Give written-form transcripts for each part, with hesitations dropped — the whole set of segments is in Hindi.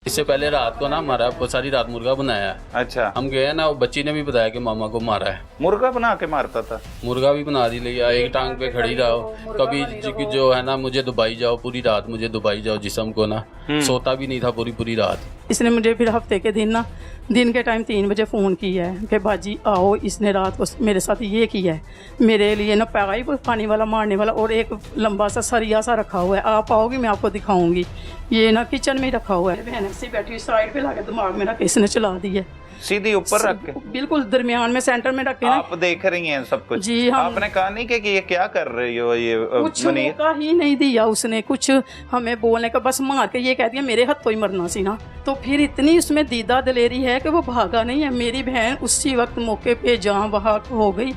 इससे पहले रात को ना हमारा सारी रात मुर्गा बनाया है। अच्छा, हम गए ना, वो बच्ची ने भी बताया कि मामा को मारा है। मुर्गा बना के मारता था? मुर्गा भी बना दी लिया, एक टांग पे खड़ी रहो, कभी जो है ना मुझे दुबई जाओ, पूरी रात मुझे दुबई जाओ, जिस्म को ना सोता भी नहीं था पूरी रात। इसने मुझे फिर हफ्ते के दिन ना, दिन के टाइम 3 बजे फ़ोन किया है कि बाजी आओ, इसने रात को मेरे साथ ये किया है, मेरे लिए ना पाइप पानी वाला मारने वाला और एक लंबा सा सरिया सा रखा हुआ है, आप आओगी मैं आपको दिखाऊंगी। ये ना किचन में ही रखा हुआ है, बहन से बैठी हुई साइड पे लाके दिमाग मेरा किसने चला दिया, सीधी ऊपर रख के? बिल्कुल दरमियान में, सेंटर में रख के। आप देख रही हैं सब कुछ? जी। आपने कहा नहीं कि ये क्या कर रही हो? ये कुछ मौका ही नहीं दिया उसने, कुछ हमें बोलने का, बस मार के ये कह दिया मेरे हाथ तो ही मरना सी ना। तो फिर इतनी उसमें दीदा दलेरी है कि वो भागा नहीं है। मेरी बहन उसी वक्त मौके पे जहाँ वहाँ हो गई।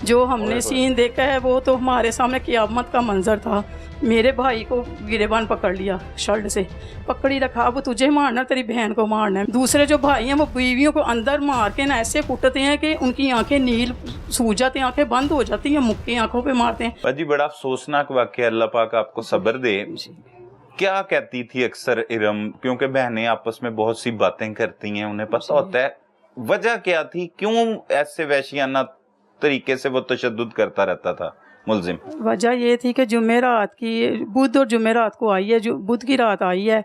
जो हमने सीन देखा है वो तो हमारे सामने क़यामत का मंजर था। मेरे भाई को गिरेबान पकड़ लिया, शर्ट से पकड़ी रखा, अब तुझे मारना, तेरी बहन को मारना है। दूसरे जो भाई हैं वो बीवियों को अंदर मार के ना ऐसे कुटते हैं कि उनकी आंखें नील सूज जाती हैं, आंखें बंद हो जाती हैं, मुक्की आंखों पे मारते हैं। बाजी बड़ा अफसोसनाक वाक़या, अल्लाह पाक आपको सब्र दे। क्या कहती थी अक्सर इरम, क्योंकि बहनें आपस में बहुत सी बातें करती हैं, उन्हें पता होता है वजह क्या थी, क्यों ऐसे वहशियाना तरीके से वो तशद्दुद करता रहता था मुलजिम? वजह ये थी कि जुमेरात की, बुध और जुमेरात को आई है, जो बुध की रात आई है,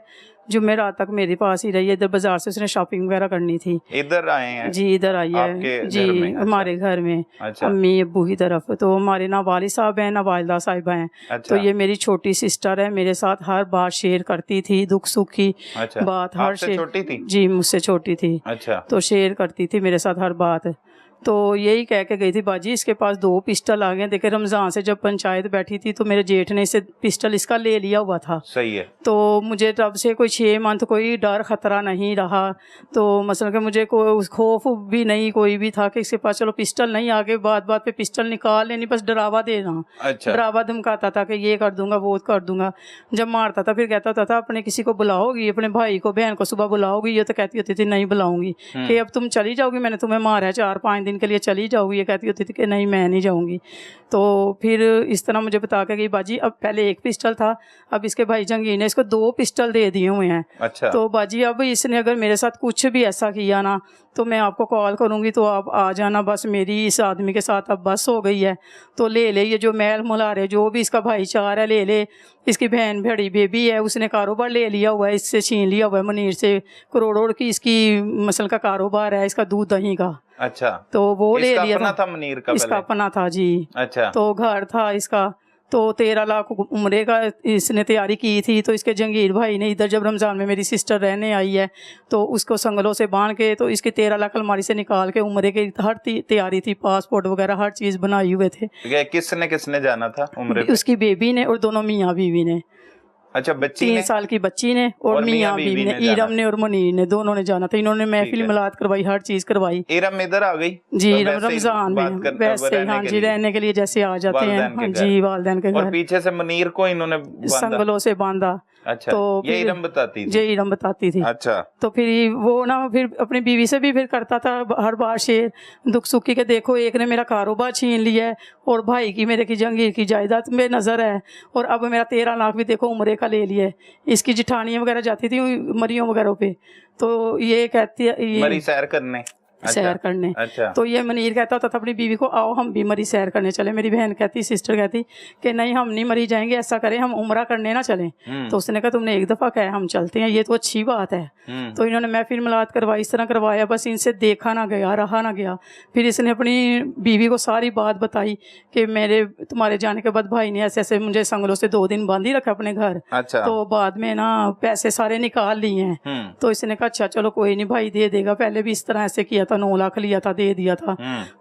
जुमेरात तक मेरे पास ही रही है। इधर बाजार से उसने शॉपिंग वगैरह करनी थी। इधर आए हैं? जी, इधर आई है जी, अच्छा। हमारे घर में। अच्छा। अम्मी अब्बू की तरफ तो हमारे ना वालिद साहब हैं ना वालिदा साहिबा हैं। अच्छा। तो ये मेरी छोटी सिस्टर है, मेरे साथ हर बात शेयर करती थी, दुख सुख की अच्छा। बात हर शेयर। छोटी थी? जी, मुझसे छोटी थी। अच्छा। तो शेयर करती थी मेरे साथ हर बात। तो यही कह के गई थी, बाजी इसके पास 2 पिस्टल आ गए। देखे रमज़ान से जब पंचायत बैठी थी तो मेरे जेठ ने इसे पिस्टल इसका ले लिया हुआ था। सही है। तो मुझे तब से कोई 6 मंथ कोई डर ख़तरा नहीं रहा। तो मसलन कि मुझे कोई खौफ भी नहीं कोई भी था कि इसके पास चलो पिस्टल नहीं, आगे बात बात पे पिस्टल निकाल लेनी, बस डरावा देना। अच्छा। डरावा धमकाता था कि ये कर दूंगा वो कर दूंगा। जब मारता था फिर कहता था अपने किसी को बुलाओगी, अपने भाई को बहन को सुबह बुलाओगी? ये तो कहती होती थी नहीं बुलाऊंगी, कि अब तुम चली जाओगी, मैंने तुम्हें मारा है, 4-5 दिन के लिए चली जाओगी। ये कहती होती थी कि नहीं मैं नहीं जाऊंगी। तो फिर इस तरह मुझे बता के गई बाजी अब पहले 1 पिस्टल था, अब इसके भाई जंगीर ने इसको 2 पिस्टल दे दिए हुए हैं। अच्छा। तो बाजी अब इसने अगर मेरे साथ कुछ भी ऐसा किया ना तो मैं आपको कॉल करूंगी, तो आप आ जाना, बस मेरी इस आदमी के साथ अब बस हो गई है। तो ले ले ये जो मैल मुलारे जो भी इसका भाईचारा है ले ले। इसकी बहन बड़ी बेबी है, उसने कारोबार ले लिया हुआ है, इससे छीन लिया हुआ है मुनीर से, करोड़ों की इसकी मसल का कारोबार है, इसका दूध दही का। अच्छा। तो वो ले लिया अपना था मुनीर का? इसका अपना था जी। अच्छा। तो घर था इसका, तो 13 लाख उम्रे का इसने तैयारी की थी। तो इसके जंगीर भाई ने इधर जब रमज़ान में मेरी सिस्टर रहने आई है तो उसको संगलों से बांध के तो इसके 13 लाख अलमारी से निकाल के उम्रे की हर तैयारी थी, पासपोर्ट वगैरह हर चीज़ बनाई हुए थे। किसने जाना था उम्रे पे? उसकी बेबी ने और दोनों मियाँ बीवी ने। अच्छा, बच्ची 3 साल की बच्ची ने और मियाँ बीवी ने, इरम ने और मुनीर ने, दोनों ने जाना था। इन्होंने महफिल मिलाद करवाई, हर चीज करवाई। इरम इधर आ गई जी, रमजान में वैसे हाँ जी, रहने के लिए जैसे आ जाते हैं हाँ जी, वालिदैन के घर। और पीछे से मुनीर को इन्होंने संगलों से बांधा। अच्छा। तो ये इरम बताती थी? ये इरम बताती थी। अच्छा। तो फिर वो ना फिर अपनी बीवी से भी फिर करता था हर बार शेयर दुख सुखी के, देखो एक ने मेरा कारोबार छीन लिया है और भाई की मेरे की जंगीर की जायदाद में नज़र है, और अब मेरा 13 लाख भी देखो उम्रे का ले लिया है। इसकी जिठानियाँ वगैरह जाती थी मरियों वगैरह पे, तो ये कहती है मरी सैर करने। सैर करने। अच्छा। तो ये मुनीर कहता होता था अपनी बीवी को आओ हम भी मरी सैर करने चले। मेरी बहन कहती, सिस्टर कहती कि नहीं हम नहीं मरी जाएंगे, ऐसा करें हम उम्रा करने ना चलें। तो उसने कहा तुमने एक दफ़ा कहा हम चलते हैं, ये तो अच्छी बात है। तो इन्होंने महफिल मिलाद करवाई, इस तरह करवाया, बस इनसे देखा ना गया, रहा ना गया। फिर इसने अपनी बीवी को सारी बात बताई कि मेरे तुम्हारे जाने के बाद भाई ने ऐसे ऐसे मुझे संगलों से 2 दिन बांध ही रखा अपने घर। अच्छा। तो बाद में ना पैसे सारे निकाल लिए हैं। तो इसने कहा अच्छा चलो कोई नहीं भाई दे देगा, पहले भी इस तरह ऐसे किया था, 9 लाख लिया था, दे दिया था।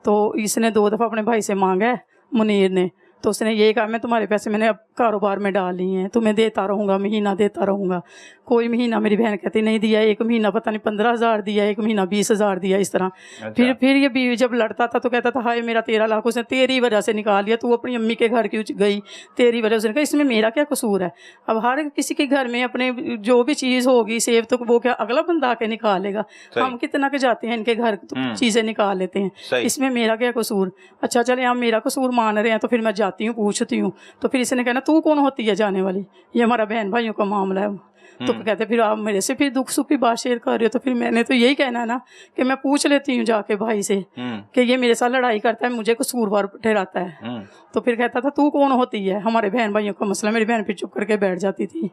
तो इसने 2 दफ़ा अपने भाई से मांगा है मुनीर ने। तो उसने ये कहा मैं तुम्हारे पैसे मैंने अब कारोबार में डाल लिए हैं, तुम्हें देता रहूँगा, महीना देता रहूँगा। कोई महीना मेरी बहन कहती नहीं दिया, 1 महीना पता नहीं 15,000 दिया, 1 महीना 20,000 दिया, इस तरह। अच्छा। फिर ये बीवी जब लड़ता था तो कहता था हाय मेरा 13 लाख उसने तेरी वजह से निकाल लिया, तू अपनी अम्मी के घर क्यों गई, तेरी वजह से। इसमें मेरा क्या कसूर है? अब हर किसी के घर में अपने जो भी चीज़ होगी सेव तो वो क्या अगला बंदा आके निकालेगा? हम कितना के जाते हैं इनके घर तो चीज़ें निकाल लेते हैं, इसमें मेरा क्या कसूर? अच्छा चले हम मेरा कसूर मान रहे हैं तो फिर मैं जाती हूँ, पूछती हूँ। तो फिर इसने कहना तू कौन होती है जाने वाली, ये हमारा बहन भाइयों का मामला है। तो कहते फिर आप मेरे से फिर दुख सुख की बात शेयर कर रहे हो, तो फिर मैंने तो यही कहना है ना कि मैं पूछ लेती हूँ जाके भाई से कि ये मेरे साथ लड़ाई करता है, मुझे कसूरवार ठहराता है। तो फिर कहता था तू कौन होती है, हमारे बहन भाइयों का मसला। मेरी बहन फिर चुप करके बैठ जाती थी।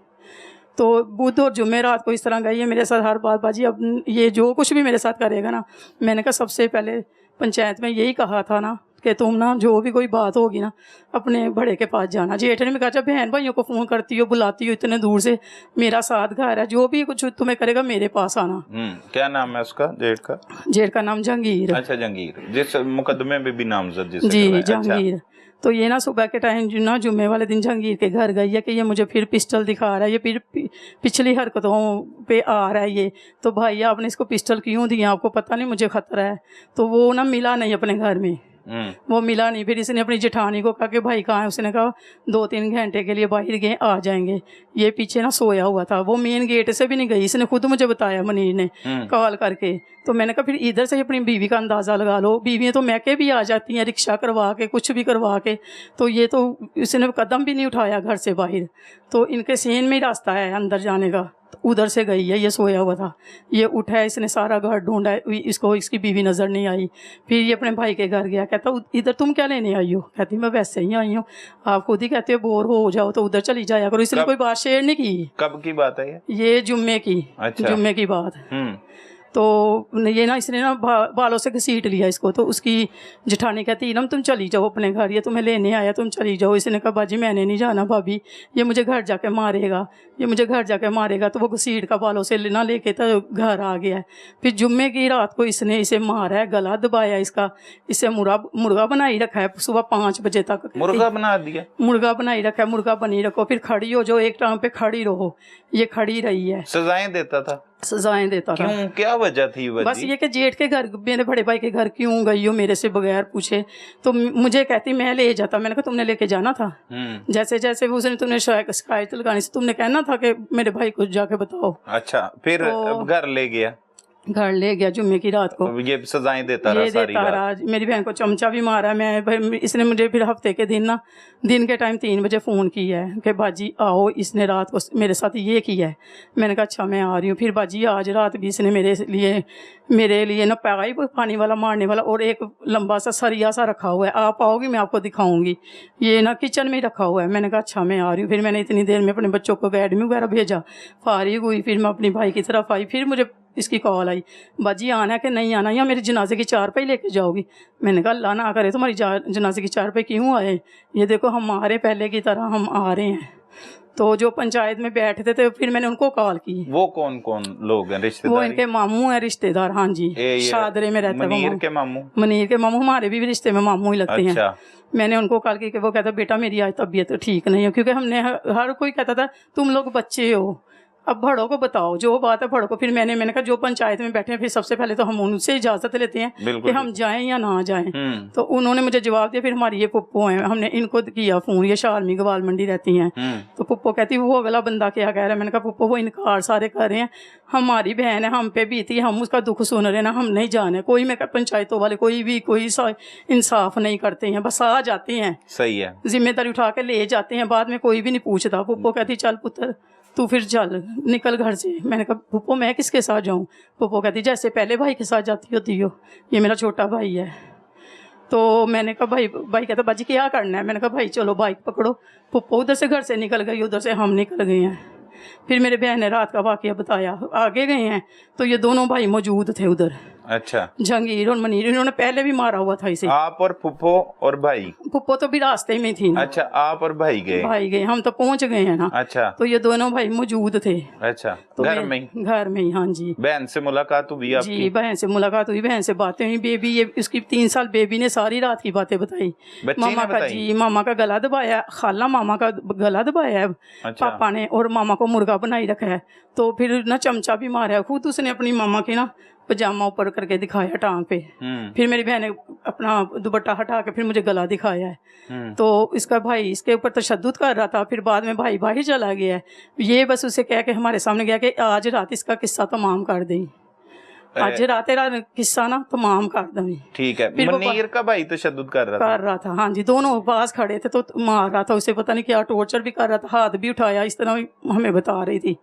तो बुध और जुम्मे रात को इस तरह गई है मेरे साथ हर बात। बाजी अब ये जो कुछ भी मेरे साथ करेगा ना, मैंने कहा सबसे पहले पंचायत में यही कहा था ना कि तुम ना जो भी कोई बात होगी ना अपने बड़े के पास जाना। जेठ ने भी कहा जब बहन भाइयों को फ़ोन करती हो बुलाती हो इतने दूर से, मेरा साथ घर है, जो भी कुछ तुम्हें करेगा मेरे पास आना। क्या नाम है उसका, जेठ का? जेठ का नाम जहांगीर। अच्छा, जहांगीर, जिस मुकदमे में भी नामजद जिसे जी जहांगीर। तो ये ना सुबह के टाइम जो ना जुम्मे वाले दिन जहांगीर के घर गई है कि ये मुझे फिर पिस्टल दिखा रहा है, ये फिर पिछली हरकतों पे आ रहा है ये। तो भाई आपने इसको पिस्टल क्यों दिया, आपको पता नहीं मुझे खतरा है। तो वो ना मिला नहीं अपने घर में, वो मिला नहीं। फिर इसने अपनी जेठानी को कहा कि भाई कहाँ है, उसने कहा 2-3 घंटे के लिए बाहर गए, आ जाएंगे। ये पीछे ना सोया हुआ था, वो मेन गेट से भी नहीं गई, इसने खुद मुझे बताया मुनीर ने कॉल करके। तो मैंने कहा फिर इधर से अपनी बीवी का अंदाज़ा लगा लो, बीवियाँ तो मैके भी आ जाती हैं रिक्शा करवा के, कुछ भी करवा के। तो ये तो इसने कदम भी नहीं उठाया घर से बाहर। तो इनके सेन में ही रास्ता है अंदर जाने का, उधर से गई है। ये सोया हुआ था, ये उठा है, इसने सारा घर ढूंढा, इसको इसकी बीवी नज़र नहीं आई। फिर ये अपने भाई के घर गया, कहता इधर तुम क्या लेने आई हो? कहती मैं वैसे ही आई हूँ, आप खुद ही कहते हो बोर हो जाओ तो उधर चली जाया करो। इसने कोई बात शेयर नहीं की। कब की बात है ये जुम्मे की? अच्छा। जुम्मे की बात। तो ये ना इसने ना बालों से घसीट लिया इसको। तो उसकी जेठानी कहती इनम तुम चली जाओ अपने घर, ये तुम्हें लेने आया, तुम चली जाओ। इसने कहा बाजी मैंने नहीं जाना भाभी, ये मुझे घर जाके मारेगा, ये मुझे घर जाके मारेगा। तो वो घसीट का बालों से ना लेके तो घर आ गया है। फिर जुम्मे की रात को इसने इसे मारा है, गला दबाया इसका, इसे मुर्गा बनाई रखा है सुबह 5 बजे तक। मुर्गा बना दिया? मुर्गा बनाई रखा है, मुर्गा बनी रखो, फिर खड़ी हो जो, एक टांग पे खड़ी रहो। ये खड़ी रही है। सजाएं देता था? सजाएं देता था। क्यों, क्या वजह थी? बस ये कि जेठ के घर, मेरे बड़े भाई के घर क्यों गई हो मेरे से बगैर पूछे। तो मुझे कहती मैं ले जाता। मैंने कहा तुमने लेके जाना था, जैसे जैसे उसने तुमने शिकायत लगानी से तुमने कहना था कि मेरे भाई को जाके बताओ। अच्छा, फिर घर ले गया? घर ले गया जुम्मे की रात को। ये सजाएं देता रहा सारी रात? मेरी बहन को चमचा भी मारा। इसने मुझे फिर हफ्ते के दिन ना, दिन के टाइम 3 बजे फ़ोन किया है कि बाजी आओ, इसने रात को मेरे साथ ये किया है। मैंने कहा अच्छा मैं आ रही हूँ। फिर बाजी आज रात भी इसने मेरे लिए ना पाइप पानी वाला मारने वाला और एक लंबा सा सरिया सा रखा हुआ है, आप आओगी मैं आपको दिखाऊंगी। ये ना किचन में ही रखा हुआ है। मैंने कहा अच्छा मैं आ रही हूँ। फिर मैंने इतनी देर में अपने बच्चों को अकेडमी वगैरह भेजा, फारिग हुई। फिर मैं अपनी भाई की तरफ आई, फिर मुझे इसकी कॉल आई बाजी आना है कि नहीं आना, या मेरे जनाजे की चारपाई लेके जाओगी। मैंने कहा अल्लाह ना करे तुम्हारी जनाजे की चारपाई क्यों आए, ये देखो हम आ रहे पहले की तरह हम आ रहे हैं। तो जो पंचायत में बैठते थे फिर मैंने उनको कॉल की। वो कौन कौन लोग हैं रिश्तेदार? वो इनके मामू हैं रिश्तेदार। हाँ जी, शादरे में रहते हैं। मनीर के मामू? मनीर के मामू हमारे भी रिश्ते में मामू ही लगते अच्छा। हैं। मैंने उनको कॉल की कि वो कहता बेटा मेरी आज तबीयत ठीक नहीं है, क्योंकि हमने हर कोई कहता था तुम लोग बच्चे हो, अब बड़ों को बताओ जो बात है बड़ों को। फिर मैंने कहा जो पंचायत में बैठे हैं फिर सबसे पहले तो हम उनसे इजाज़त लेते हैं कि हम जाएं या ना जाएं। तो उन्होंने मुझे जवाब दिया। फिर हमारी ये पुप्पो हैं, हमने इनको किया फ़ोन, ये शालमी गवाल मंडी रहती हैं। तो पुप्पो कहती वो अगला बंदा क्या कह रहा है। मैंने कहा पुप्पो वो इनकार सारे कर रहे हैं, हमारी बहन है, हम पे बीती, हम उसका दुख सुन रहे हैं ना, हम नहीं जाने। कोई मैं पंचायतों वाले कोई इंसाफ नहीं करते हैं, बस आ जाते हैं, सही है, जिम्मेदारी उठा के ले जाते हैं, बाद में कोई भी नहीं पूछता। पुप्पो कहती चल पुत्र तू फिर चल निकल घर से। मैंने कहा पुप्पो मैं किसके साथ जाऊँ? पुप्पो कहती जैसे पहले भाई के साथ जाती होती हो, ये मेरा छोटा भाई है। तो मैंने कहा भाई कहता बाजी क्या करना है? मैंने कहा भाई चलो बाइक पकड़ो। पुप्पो उधर से घर से निकल गई, उधर से हम निकल गए हैं। फिर मेरे बहन ने रात का वाकया बताया, आगे गए हैं तो ये दोनों भाई मौजूद थे उधर। अच्छा, जहांगीर और मनीर, इन्होंने पहले भी मारा हुआ था इसे। आप और पुप्पो और भाई? पुप्पो तो भी रास्ते में थी ना। अच्छा, आप और भाई गए? हम तो पहुंच गए हैं ना। अच्छा, तो ये दोनों भाई मौजूद थे। अच्छा, तो घर में ही? हाँ जी। बहन से मुलाकात हुई आपकी? जी, बहन से मुलाकात हुई, बहन से बातें हुई। बेबी ये उसकी 3 साल बेबी ने सारी रात की बातें बताई। मामा का जी, मामा का गला दबाया, खाला मामा का गला दबाया है पापा ने, और मामा को मुर्गा बनाई रखा है। तो फिर ना चमचा भी मारा, खुद उसने अपनी मामा की ना पजामा ऊपर करके दिखाया टांग पे। फिर मेरी बहन ने अपना दुपट्टा हटा के फिर मुझे गला दिखाया है। तो इसका भाई इसके ऊपर तशद्दुद कर रहा था। फिर बाद में भाई बाहर चला गया है। ये बस उसे कह के हमारे सामने गया कि आज रात इसका किस्सा तमाम कर दें, आज रात किस्सा ना तमाम कर दें। ठीक है। मनीर का भाई तशद्दुद कर रहा था। हाँ जी, दोनों पास खड़े थे तो मार रहा था उसे, पता नहीं क्या टॉर्चर भी कर रहा था, हाथ भी उठाया, इस तरह हमें बता रही थी।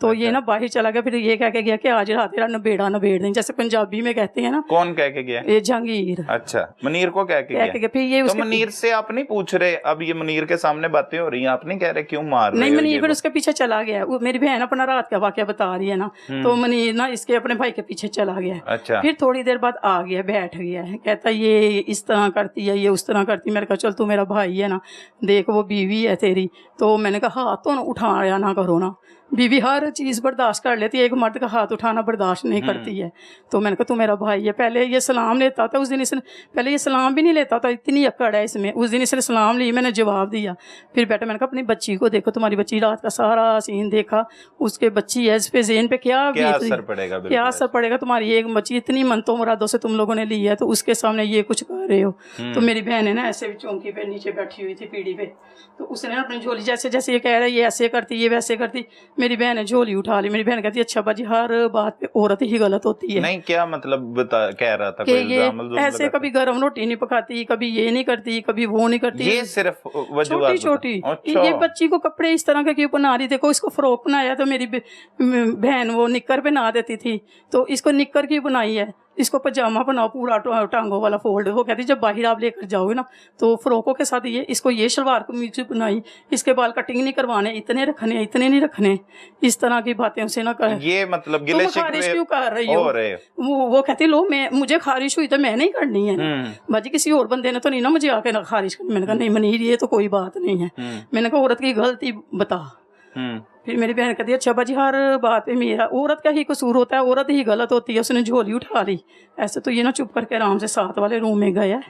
तो ये ना बाहर चला गया, फिर ये कह के गया कि आज रात तेरा नबेड़ा नबेड़ दें, जैसे पंजाबी में कहते हैं ना। कौन कह के गया? ये जहांगीर। अच्छा, मुनीर को कह के गया। फिर ये तो मुनीर से आप नहीं पूछ रहे? अब ये मुनीर के सामने बातें हो रही हैं, आप नहीं कह रहे क्यों मार रहे नहीं, हो? मुनीर फिर उसके पीछे चला गया। मेरी बहन अपना रात का वाकया बता रही है ना, तो मुनीर ना इसके अपने भाई के पीछे चला गया। अच्छा। फिर थोड़ी देर बाद आ गया, बैठ गया है, कहता ये इस तरह करती है, ये उस तरह करती है। मैंने कहा चल तू मेरा भाई है ना, देख वो बीवी है तेरी। तो मैंने कहा हाथ तो उठाया ना करो ना, बीवी हर चीज़ बर्दाश्त कर लेती है, एक मर्द का हाथ उठाना बर्दाश्त नहीं करती है। तो मैंने कहा तू मेरा भाई है। पहले ये सलाम लेता था, उस दिन इसने पहले ये सलाम भी नहीं लेता था, इतनी अकड़ है इसमें। उस दिन इसने सलाम ली, मैंने जवाब दिया। फिर बेटा मैंने कहा अपनी बच्ची को देखो, तुम्हारी बच्ची रात का सारा सीन देखा, उसके बच्ची है, इस पे ज़हन पे क्या असर पड़ेगा, क्या असर पड़ेगा? तुम्हारी एक बच्ची इतनी मनतो मुरादों से तुम लोगों ने ली है, तो उसके सामने ये कुछ कर रहे हो। तो मेरी बहन है ना ऐसे चौंकी पे नीचे बैठी हुई थी पीढ़ी पे, तो उसने अपनी झोली जैसे जैसे ये कह रहा है ये ऐसे करती, ये वैसे करती, मेरी बहन ने झोली उठा ली। मेरी बहन कहती है अच्छा बाजी हर बात पे औरत ही गलत होती है। नहीं, क्या मतलब कह रहा था? कि ये ऐसे कभी गर्म रोटी नहीं पकाती, कभी ये नहीं करती, कभी वो नहीं करती। ये सिर्फ छोटी छोटी। ये बच्ची को कपड़े इस तरह के क्यों पहना रही? देखो इसको फ्रॉक बनाया तो मेरी बहन वो निक्कर पहना देती थी, तो इसको निक्कर क्यों बनाई है? इसको पजामा बनाओ पूरा टांगों वाला फोल्ड। वो कहती जब बाहर आप लेकर जाओगे ना तो फ्रॉकों के साथ ये इसको ये शलवार कमीज बनाई, इसके बाल कटिंग नहीं करवाने, इतने रखने इतने नहीं रखने, इस तरह की बातें उसे ना कर। ये मतलब गिले खारिश क्यों कर रही हो? वो कहती लो मैं मुझे खारिश हुई तो मैं नहीं करनी है बाजी, किसी और बंदे ने तो नहीं ना मुझे आके ना खारिश करनी। मैंने कहा नहीं मनीर ये तो कोई बात नहीं है। मैंने कहा औरत की गलती बता। फिर मेरी बहन कहती है अच्छा बाजी हर बात पे मेरा औरत का ही कसूर होता है, औरत ही गलत होती है। उसने झोली उठा ली ऐसे, तो ये ना चुप करके आराम से साथ वाले रूम में गया,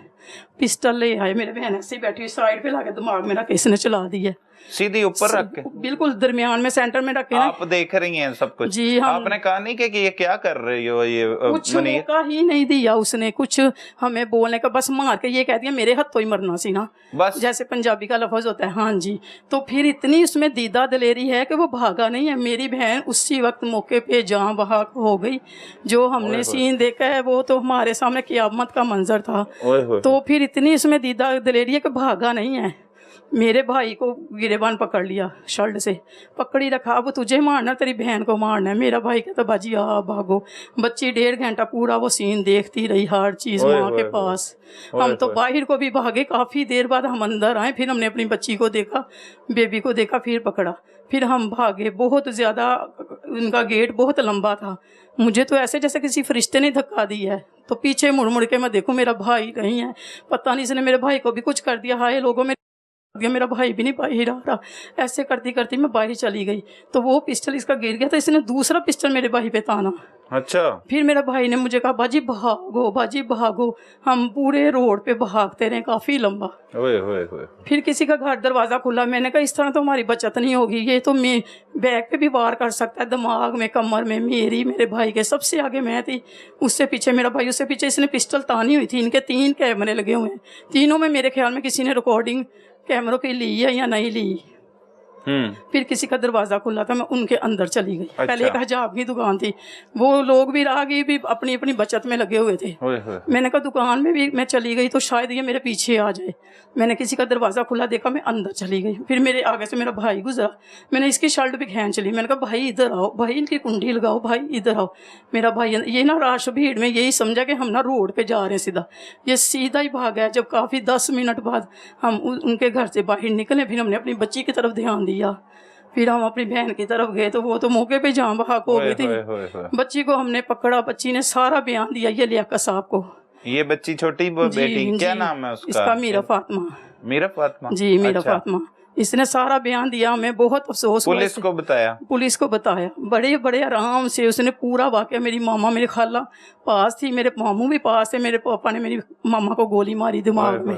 पिस्टल ले आए। मेरे बहन ऐसे ही बैठी हुई साइड पे लाके दिमाग मेरा किसने चला दिया, सीधी ऊपर रख के बिल्कुल दरमियान में सेंटर में रखे। आप देख रही हैं सब कुछ? जी हाँ। आपने कहा नहीं कि ये क्या कर रही हो? ये कुछ मौका ही नहीं दिया उसने कुछ हमें बोलने का, बस मार के ये कह दिया मेरे हाथों ही मरना सी ना, बस जैसे पंजाबी का लफ्ज होता है। हाँ जी। तो फिर इतनी उसमें दीदा दलेरी है कि वो भागा नहीं है। मेरी बहन उसी वक्त मौके पे जहाँ वहाँ हो गई। जो हमने सीन देखा है वो तो हमारे सामने क़यामत का मंजर था। तो फिर इतनी उसमें दीदा दलेरी है कि भागा नहीं है। मेरे भाई को गिरेबान पकड़ लिया, शर्ट से पकड़ी रखा, अब तुझे मारना तेरी बहन को मारना है। मेरा भाई कहता बाजी आ भागो। बच्ची 1.5 घंटा पूरा वो सीन देखती रही, हर चीज़ माँ के पास। हम तो बाहर को भी भागे, काफ़ी देर बाद हम अंदर आए, फिर हमने अपनी बच्ची को देखा, बेबी को देखा, फिर पकड़ा, फिर हम भागे। बहुत ज़्यादा उनका गेट बहुत लंबा था, मुझे तो ऐसे जैसे किसी फरिश्ते ने धक्का दिया है। तो पीछे मुड़ मुड़ के मैं देखूँ मेरा भाई नहीं है, पता नहीं इसने मेरे भाई को भी कुछ कर दिया। हाय लोगों में मेरा भाई भी नहीं बाहर आ रहा। ऐसे करती करती मैं बाहर चली गई, तो वो पिस्टल इसका गिर गया, तो इसने दूसरा पिस्टल मेरे भाई पे ताना। अच्छा। फिर मेरा भाई ने मुझे कहा बाजी भागो, बाजी भागो। हम पूरे रोड पे भागते रहे काफ़ी लंबा। फिर किसी का घर दरवाज़ा खुला, मैंने कहा इस तरह तो हमारी बचत नहीं होगी, ये तो मैं बैग पे भी वार कर सकता है, दिमाग में, कमर में। मेरे भाई के सबसे आगे मैं थी, उससे पीछे मेरा भाई, उससे पीछे इसने पिस्टल तानी हुई थी। इनके 3 कैमरे लगे हुए हैं, तीनों में मेरे ख्याल में किसी ने रिकॉर्डिंग कैमरों की ली है या नहीं ली। फिर किसी का दरवाज़ा खुला था, मैं उनके अंदर चली गई। अच्छा। पहले एक हिजाब की दुकान थी, वो लोग भी राहगीर भी अपनी अपनी बचत में लगे हुए थे। मैंने कहा दुकान में भी मैं चली गई तो शायद ये मेरे पीछे आ जाए। मैंने किसी का दरवाज़ा खुला देखा, मैं अंदर चली गई। फिर मेरे आगे से मेरा भाई गुजरा, मैंने इसकी शर्ट भी खींच ली। मैंने कहा भाई इधर आओ, भाई इनकी कुंडी लगाओ, भाई इधर आओ। मेरा भाई ये ना राश भीड़ में यही समझा कि हम ना रोड पे जा रहे हैं सीधा, ये सीधा ही भागा है। जब काफ़ी 10 मिनट बाद हम उनके घर से बाहर निकले, फिर हमने अपनी बच्ची की तरफ ध्यान दिया, फिर हम अपनी बहन की तरफ गए, तो वो तो मौके पे जहाँ बहाक हो गई थी। बच्ची को हमने पकड़ा, बच्ची ने सारा बयान दिया ये लियाकत साहब को। ये बच्ची छोटी बेटी, क्या नाम है उसका? इसका मीरा फातिमा। मीरा फातिमा जी, मीरा फातिमा। इसने सारा बयान दिया, हमें बहुत अफसोस। पुलिस को बताया? पुलिस को बताया, बड़े बड़े आराम से उसने पूरा वाकया। मेरी मामा, मेरी खाला पास थी, मेरे मामू भी पास थे। मेरे पापा ने मेरी मामा को गोली मारी दिमाग में।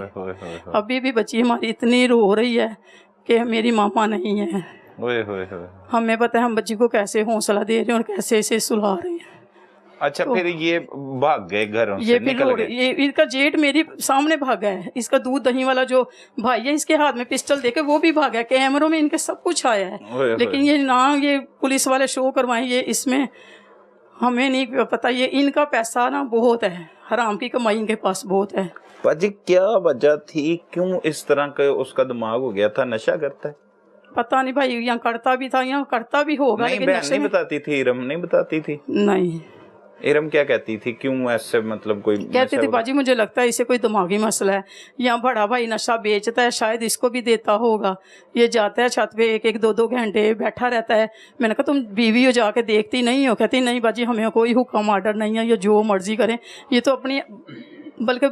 अभी भी बच्ची हमारी इतनी रो रही है कि मेरी मामा नहीं है। हमें पता है हम बच्ची को कैसे हौसला दे रहे हैं और कैसे इसे सुला रहे हैं। अच्छा। तो फिर ये भाग गए घरों से, ये निकल गए। ये इनका जेठ मेरी सामने भागा है, इसका दूध दही वाला जो भाई है इसके हाथ में पिस्टल देके वो भी भागा है। कैमरों में इनके सब कुछ आया है, लेकिन ये ना ये पुलिस वाले शो करवाएं, ये इसमें हमें नहीं पता। ये इनका पैसा ना बहुत है, हराम की कमाई इनके पास बहुत है। पाजी क्या वजह थी, क्यों इस तरह का उसका दिमाग हो गया था? नशा करता है? पता नहीं भाई, यहाँ करता भी था, यहाँ करता भी होगा, नहीं, लेकिन बहन नशे नहीं में बताती थी, इरम नहीं बताती थी? नहीं। इरम क्या कहती थी, क्यों ऐसे, मतलब कोई कहती थी बाजी मुझे लगता है इसे कोई दिमागी मसला है, यहाँ बड़ा भाई नशा बेचता है, शायद इसको भी देता होगा, ये जाता है छत पे 1-1, 2-2 घंटे बैठा रहता है। मैंने कहा तुम बीवी हो, जाके देखती नहीं हो? कहती नहीं बाजी हमें कोई हुक्म ऑर्डर नहीं है, ये जो मर्जी करें, ये तो अपनी, बल्कि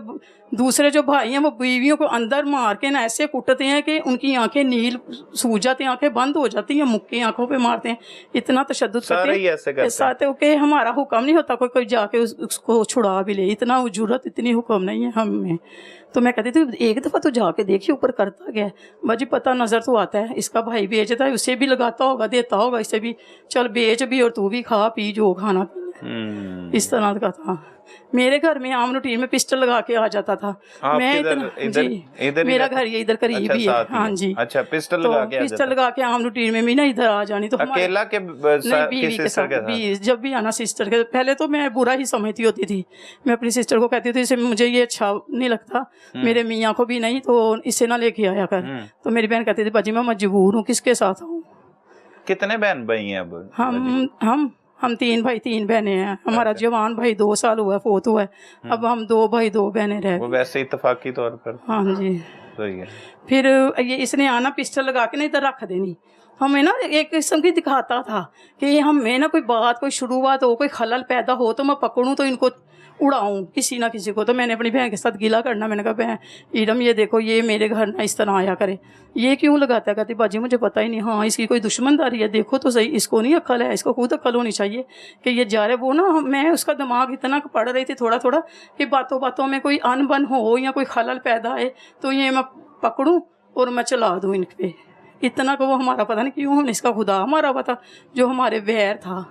दूसरे जो भाई हैं वो बीवियों को अंदर मार के ना ऐसे कुटते हैं कि उनकी आंखें नील सूज जाती हैं, आंखें बंद हो जाती हैं, मुक्के आंखों पे मारते हैं, इतना तशद्दुद करते हैं। ऐसे करते हैं। साथ के हमारा हुक्म नहीं होता कोई जाके उसको छुड़ा भी ले, इतना जरूरत, इतनी हुक्म नहीं है हमें। तो मैं कहती थी एक दफ़ा तो जाके देखिए ऊपर करता क्या है। बाजी पता नज़र तो आता है, इसका भाई बेचता है, उसे भी लगाता होगा, देता होगा, इसे भी चल बेच भी और तू भी खा पी जो खाना पीना, इस तरह का था। मेरे घर में आम रूटीन में पिस्टल लगा के आ जाता था। मैं इधर मेरा घर ये इधर करीब ही है। हाँ जी। अच्छा, पिस्टल लगा के आम रूटीन में भी ना इधर आ जानी। तो अकेला के बीवी के साथ जब भी आना सिस्टर के, पहले तो मैं बुरा ही समझती होती थी, मैं अपनी सिस्टर को कहती थी इसे मुझे ये अच्छा नहीं लगता, मेरे मियाँ को भी नहीं, तो इसे ना लेके आया कर। तो मेरी बहन कहती थी बाजी मैं मजबूर हूँ, किसके साथ हूँ। कितने बहन भाई हैं अब? हम 3 भाई 3 बहनें हैं। हमारा जवान भाई 2 साल हुआ फोत हुआ है, अब हम 2 भाई 2 बहनें रह गए। वो वैसे इत्तेफाकी तौर पर। हाँ जी। सही है। फिर ये इसने आना पिस्टल लगा के ना इधर रख देनी, हमें ना एक किस्म की दिखाता था कि हमें ना कोई बात, कोई शुरुआत हो, कोई खलल पैदा हो तो मैं पकड़ूं तो इनको उड़ाऊं किसी ना किसी को। तो मैंने अपनी बहन के साथ गिला करना, मैंने कहा बहन इरम ये देखो ये मेरे घर ना इस तरह आया करे, ये क्यों लगाता है? कहती बाजी मुझे पता ही नहीं। हाँ इसकी कोई दुश्मनदारी है, देखो तो सही, इसको नहीं अक्ल है, इसको खुद अक्ल होनी चाहिए कि ये जा रहे। वो ना मैं उसका दिमाग इतना पढ़ रही थी थोड़ा थोड़ा कि बातों बातों में कोई अनबन हो या कोई खलल पैदा है तो ये मैं पकड़ूँ और मैं चला दूँ इन पे। इतना को वो हमारा पता नहीं क्यों, हमने इसका खुदा हमारा पता जो हमारे वैर था।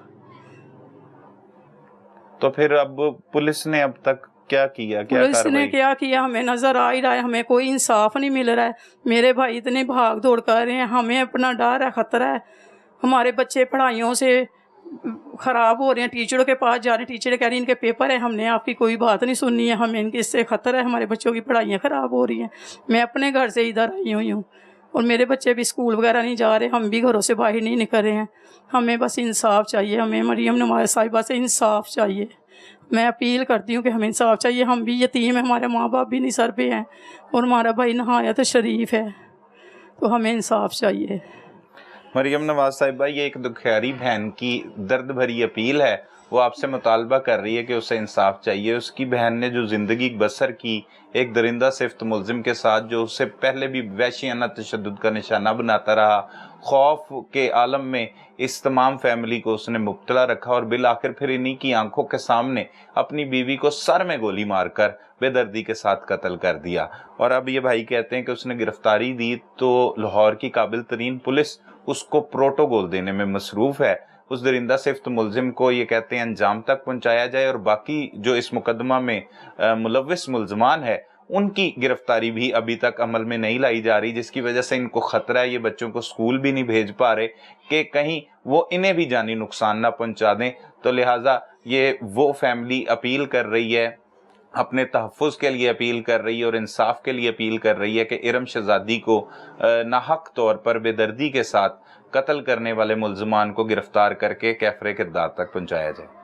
तो फिर अब पुलिस ने अब तक क्या किया? पुलिस ने क्या किया? हमें नजर आ ही रहा है, हमें कोई इंसाफ नहीं मिल रहा है। मेरे भाई इतने भाग दौड़ कर रहे हैं, हमें अपना डर है, खतरा है। हमारे बच्चे पढ़ाइयों से ख़राब हो रहे हैं, टीचरों के पास जा रहे हैं, टीचर कह रही हैं इनके पेपर है, हमने आपकी कोई बात नहीं सुननी है, हमें इनके इससे खतरा है, हमारे बच्चों की पढ़ाइयाँ ख़राब हो रही हैं। मैं अपने घर से इधर आई हुई हूँ और मेरे बच्चे भी स्कूल वगैरह नहीं जा रहे, हम भी घरों से बाहर नहीं निकल रहे हैं। हमें बस इंसाफ चाहिए, हमें मरियम नवाज साहिबा से इंसाफ चाहिए। मैं अपील करती हूँ कि हमें इंसाफ चाहिए। हम भी यतीम हैं, हमारे माँ बाप भी नहीं सर पे हैं और हमारा भाई नहायत शरीफ है, तो हमें इंसाफ चाहिए। मरियम नवाज साहिबा, ये एक दुखियारी बहन की दर्द भरी अपील है, वो आपसे मुतालबा कर रही है कि उसे इंसाफ चाहिए। उसकी बहन ने जो ज़िंदगी बसर की एक दरिंदा सिफ्त मुल्जिम के साथ, जो उससे पहले भी वहशियाना तशद्दुद का निशाना बनाता रहा, खौफ के आलम में इस तमाम फैमिली को उसने मुब्तला रखा और बिल आखिर फिर इन्हीं की आंखों के सामने अपनी बीवी को सर में गोली मारकर बेदर्दी के साथ कत्ल कर दिया। और अब ये भाई कहते हैं कि उसने गिरफ्तारी दी तो लाहौर की काबिल तरीन पुलिस उसको प्रोटोकॉल देने में मसरूफ़ है। उस दरिंदा सिफ्त मुल्जिम को ये कहते हैं अंजाम तक पहुंचाया जाए और बाकी जो इस मुकदमा में मुलव्विस मुल्जमान है उनकी गिरफ्तारी भी अभी तक अमल में नहीं लाई जा रही, जिसकी वजह से इनको खतरा है। ये बच्चों को स्कूल भी नहीं भेज पा रहे कि कहीं वो इन्हें भी जानी नुकसान ना पहुंचा दें। तो लिहाजा ये वो फैमिली अपील कर रही है, अपने तहफ़्फ़ुज़ के लिए अपील कर रही है और इंसाफ के लिए अपील कर रही है कि इरम शहज़ादी को नाहक तौर पर बेदर्दी के साथ कत्ल करने वाले मुल्ज़मान को गिरफ्तार करके कैफ़रे किरदार तक पहुंचाया जाए।